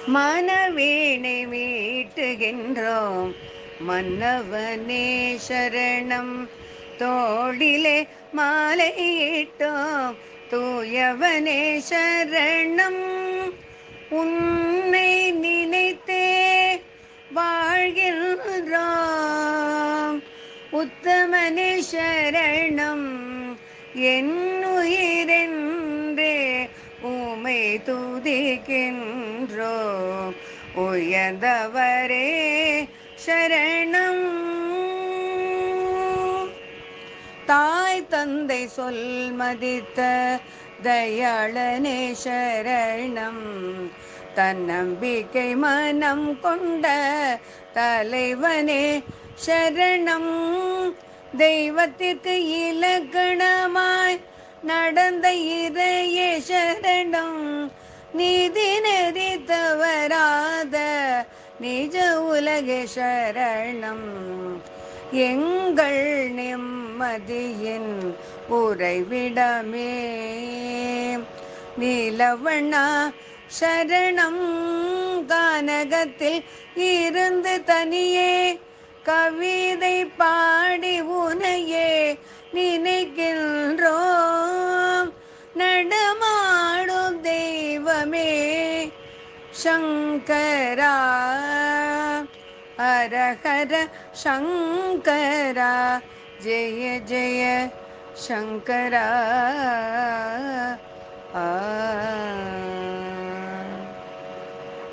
மனவீணை மீட்டுகின்றோம் மன்னவனே சரணம். தோளிலே மாலையிட்டோம் தூயவனே சரணம். உன்னை நினைத்தே வாழ்கின்றோம் உத்தமனே சரணம். என் உயிரென்றே உமை துதிக்கின்றோம் உயர்ந்தவரே சரணம். தாய் தந்தை சொல் மதித்த தயாளனே சரணம். தன்னம்பிக்கை மனம் கொண்ட தலைவனே சரணம். தெய்வத்திற்கு இலக்கணமாய் நடந்த இறையே சரணம். நீதி நெறி தவறாத நிஜ உலகே சரணம். எங்கள் நிம்மதியின் உறைவிடமே நீலவண்ணா சரணம். கானகத்தில் இருந்து தனியே கவிதை பாடி உனையே நினைக்கின்றோம். நடமாடும் தெய்வமே சங்கரா ஹரஹர சங்கரா ஜெய ஜெய சங்கரா.